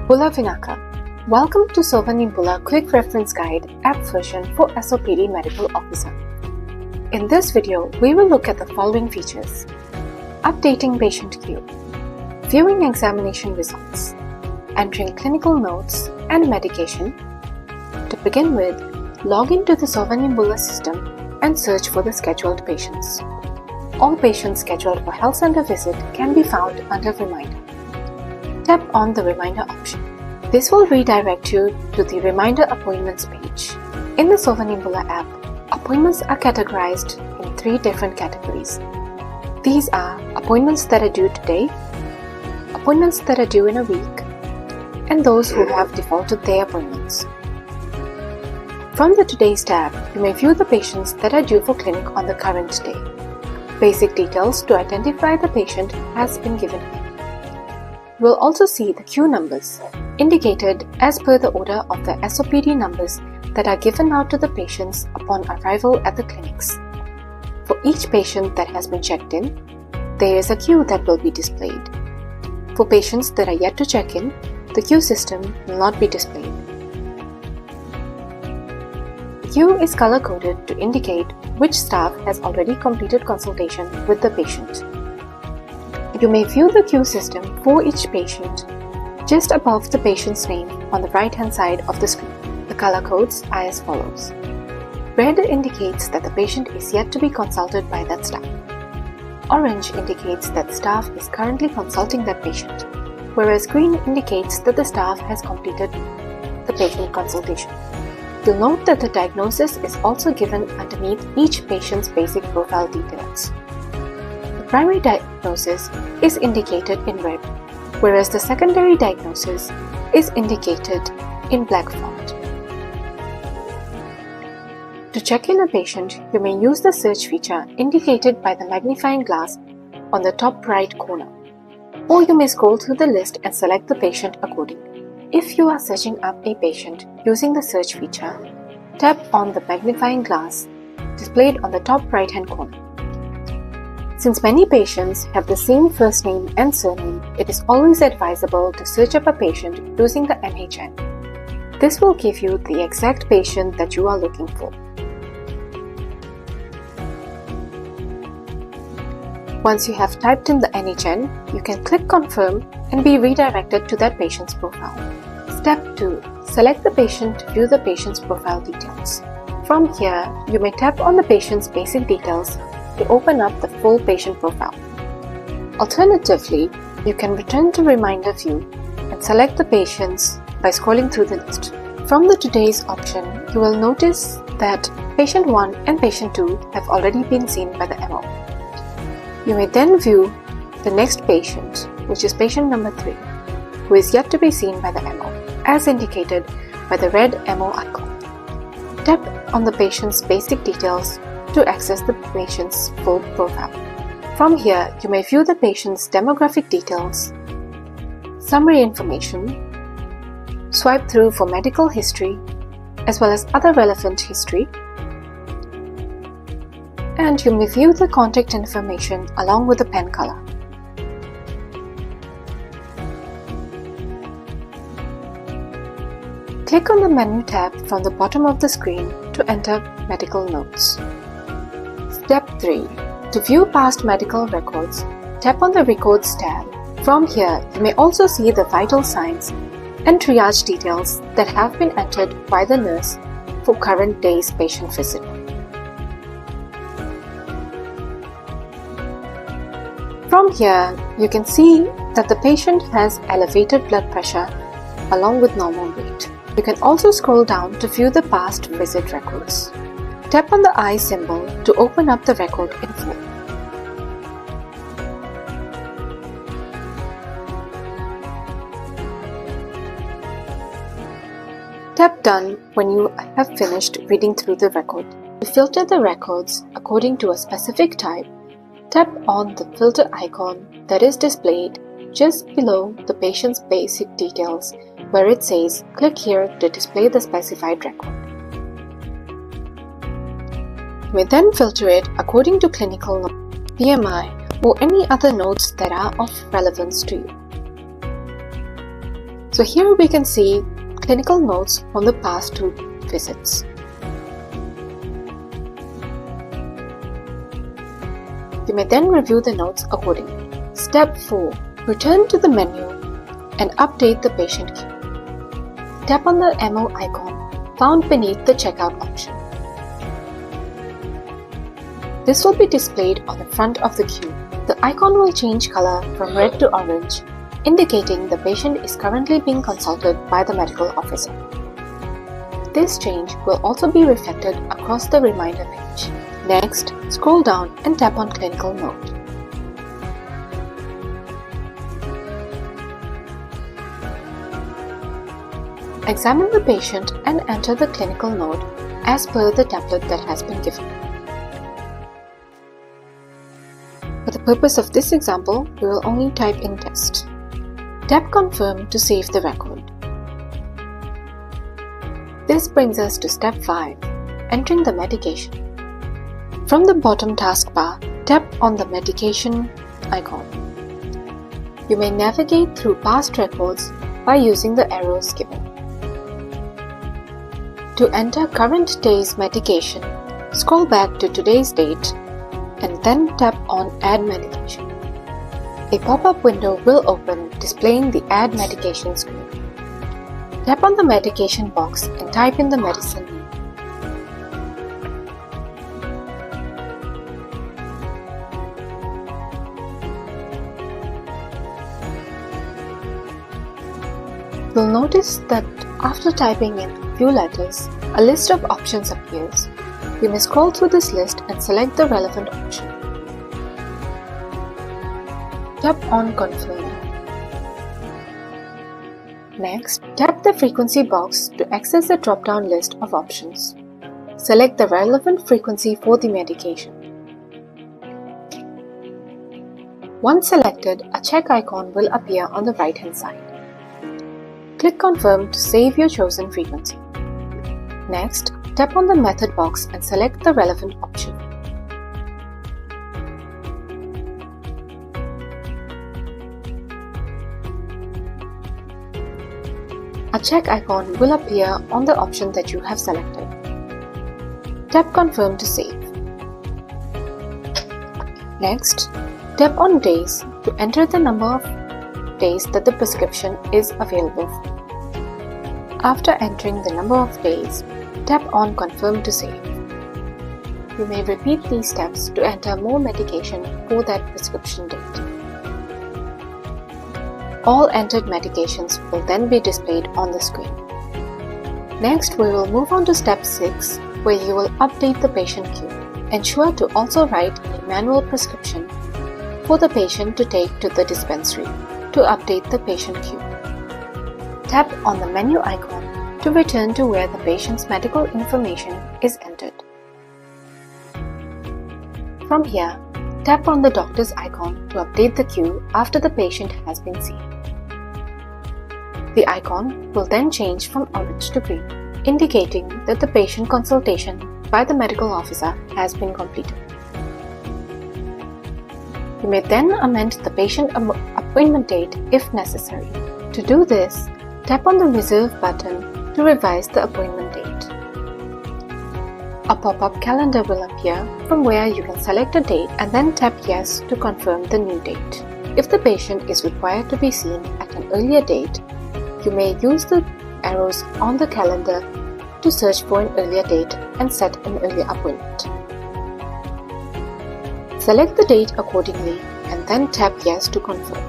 Bula Vinaka. Welcome to Sova Ni Bula Quick Reference Guide app version for SOPD Medical Officer. In this video, we will look at the following features: updating patient queue, viewing examination results, entering clinical notes and medication. To begin with, log into the Sova Ni Bula system and search for the scheduled patients. All patients scheduled for health center visit can be found under Reminder. Tap on the Reminder option. This will redirect you to the Reminder Appointments page. In the Sova Ni Bula app, appointments are categorized in 3 different categories. These are appointments that are due today, appointments that are due in a week, and those who have defaulted their appointments. From the Today's tab, you may view the patients that are due for clinic on the current day. Basic details to identify the patient has been given here. You will also see the queue numbers, indicated as per the order of the SOPD numbers that are given out to the patients upon arrival at the clinics. For each patient that has been checked in, there is a queue that will be displayed. For patients that are yet to check in, the queue system will not be displayed. The queue is color-coded to indicate which staff has already completed consultation with the patient. You may view the queue system for each patient just above the patient's name on the right-hand side of the screen. The color codes are as follows. Red indicates that the patient is yet to be consulted by that staff. Orange indicates that staff is currently consulting that patient, whereas green indicates that the staff has completed the patient consultation. You'll note that the diagnosis is also given underneath each patient's basic profile details. The primary diagnosis is indicated in red, whereas the secondary diagnosis is indicated in black font. To check in a patient, you may use the search feature indicated by the magnifying glass on the top right corner, or you may scroll through the list and select the patient accordingly. If you are searching up a patient using the search feature, tap on the magnifying glass displayed on the top right-hand corner. Since many patients have the same first name and surname, it is always advisable to search up a patient using the NHN. This will give you the exact patient that you are looking for. Once you have typed in the NHN, you can click Confirm and be redirected to that patient's profile. Step 2. Select the patient to view the patient's profile details. From here, you may tap on the patient's basic details to open up the full patient profile. Alternatively, you can return to Reminder view and select the patients by scrolling through the list. From the Today's option, you will notice that patient 1 and patient 2 have already been seen by the MO. You may then view the next patient, which is patient number 3, who is yet to be seen by the MO, as indicated by the red MO icon. Tap on the patient's basic details to access the patient's full profile. From here, you may view the patient's demographic details, summary information, swipe through for medical history, as well as other relevant history, and you may view the contact information along with the pen color. Click on the menu tab from the bottom of the screen to enter medical notes. Step 3. To view past medical records, tap on the Records tab. From here, you may also see the vital signs and triage details that have been entered by the nurse for current day's patient visit. From here, you can see that the patient has elevated blood pressure along with normal weight. You can also scroll down to view the past visit records. Tap on the eye symbol to open up the record in full. Tap Done when you have finished reading through the record. To filter the records according to a specific type, tap on the filter icon that is displayed just below the patient's basic details, where it says click here to display the specified record. You may then filter it according to clinical notes, BMI, or any other notes that are of relevance to you. So here we can see clinical notes from the past 2 visits. You may then review the notes accordingly. Step 4. Return to the menu and update the patient queue. Tap on the MO icon found beneath the checkout option. This will be displayed on the front of the queue. The icon will change color from red to orange, indicating the patient is currently being consulted by the medical officer. This change will also be reflected across the reminder page. Next, scroll down and tap on Clinical Note. Examine the patient and enter the clinical note as per the template that has been given. For the purpose of this example, we will only type in test. Tap Confirm to save the record. This brings us to step 5, entering the medication. From the bottom taskbar, tap on the medication icon. You may navigate through past records by using the arrows given. To enter current day's medication, scroll back to today's date and then tap on Add Medication. A pop-up window will open displaying the Add Medication screen. Tap on the medication box and type in the medicine name. You'll notice that after typing in a few letters, a list of options appears. You may scroll through this list and select the relevant option. Tap on Confirm. Next, tap the frequency box to access the drop-down list of options. Select the relevant frequency for the medication. Once selected, a check icon will appear on the right-hand side. Click Confirm to save your chosen frequency. Next, tap on the method box and select the relevant option. A check icon will appear on the option that you have selected. Tap Confirm to save. Next, tap on Days to enter the number of days that the prescription is available for. After entering the number of days, tap on Confirm to save. You may repeat these steps to enter more medication for that prescription date. All entered medications will then be displayed on the screen. Next, we will move on to step 6, where you will update the patient queue. Ensure to also write a manual prescription for the patient to take to the dispensary to update the patient queue. Tap on the menu icon to return to where the patient's medical information is entered. From here, tap on the doctor's icon to update the queue after the patient has been seen. The icon will then change from orange to green, indicating that the patient consultation by the medical officer has been completed. You may then amend the patient appointment date if necessary. To do this, tap on the Reserve button to revise the appointment date. A pop-up calendar will appear from where you can select a date and then tap Yes to confirm the new date. If the patient is required to be seen at an earlier date, you may use the arrows on the calendar to search for an earlier date and set an earlier appointment. Select the date accordingly and then tap Yes to confirm.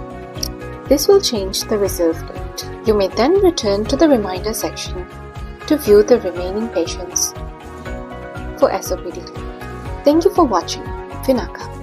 This will change the reserve date. You may then return to the reminder section to view the remaining patients for SOPD. Thank you for watching. Vinaka.